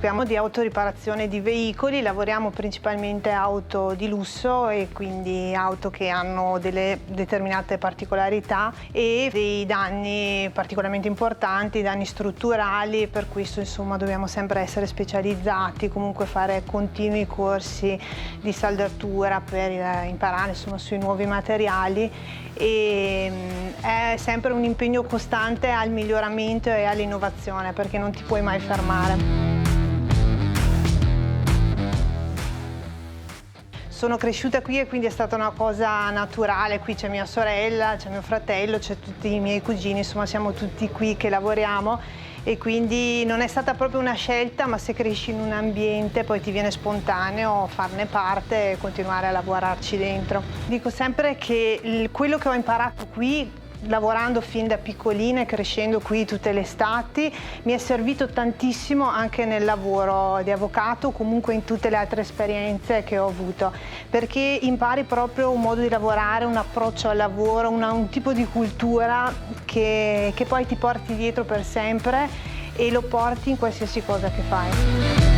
occupiamo di autoriparazione di veicoli, lavoriamo principalmente auto di lusso e quindi auto che hanno delle determinate particolarità e dei danni particolarmente importanti, danni strutturali, per questo insomma dobbiamo sempre essere specializzati, comunque fare continui corsi di saldatura per imparare insomma sui nuovi materiali e è sempre un impegno costante al miglioramento e all'innovazione perché non ti puoi mai fermare. Sono cresciuta qui e quindi è stata una cosa naturale, qui c'è mia sorella, c'è mio fratello, c'è tutti i miei cugini, insomma siamo tutti qui che lavoriamo e quindi non è stata proprio una scelta, ma se cresci in un ambiente poi ti viene spontaneo farne parte e continuare a lavorarci dentro. Dico sempre che quello che ho imparato qui, lavorando fin da piccolina e crescendo qui tutte le estati, mi è servito tantissimo anche nel lavoro di avvocato o comunque in tutte le altre esperienze che ho avuto, perché impari proprio un modo di lavorare, un approccio al lavoro, un tipo di cultura che poi ti porti dietro per sempre e lo porti in qualsiasi cosa che fai.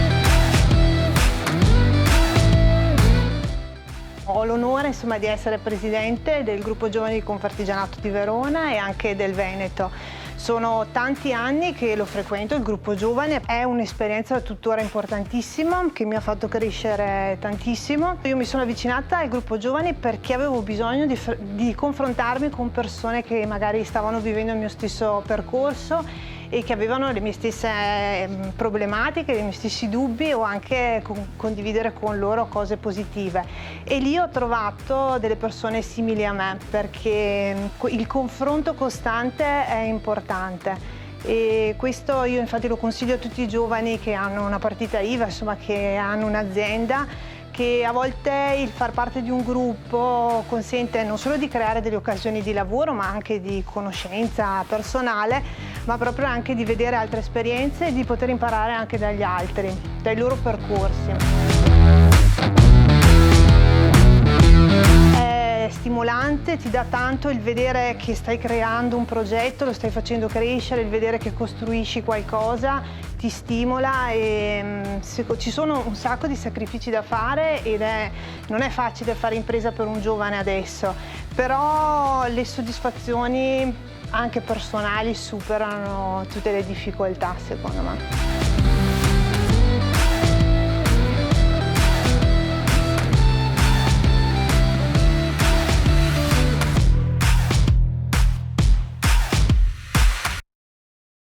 Ho l'onore insomma, di essere presidente del gruppo giovani di Confartigianato di Verona e anche del Veneto. Sono tanti anni che lo frequento, il gruppo giovane, è un'esperienza tuttora importantissima che mi ha fatto crescere tantissimo. Io mi sono avvicinata al gruppo giovani perché avevo bisogno di confrontarmi con persone che magari stavano vivendo il mio stesso percorso e che avevano le mie stesse problematiche, i miei stessi dubbi o anche condividere con loro cose positive. E lì ho trovato delle persone simili a me perché il confronto costante è importante. E questo io infatti lo consiglio a tutti i giovani che hanno una partita IVA, insomma che hanno un'azienda, che a volte il far parte di un gruppo consente non solo di creare delle occasioni di lavoro ma anche di conoscenza personale, ma proprio anche di vedere altre esperienze e di poter imparare anche dagli altri, dai loro percorsi. È stimolante, ti dà tanto il vedere che stai creando un progetto, lo stai facendo crescere, il vedere che costruisci qualcosa ti stimola e ci sono un sacco di sacrifici da fare ed non è facile fare impresa per un giovane adesso, però le soddisfazioni anche personali superano tutte le difficoltà secondo me.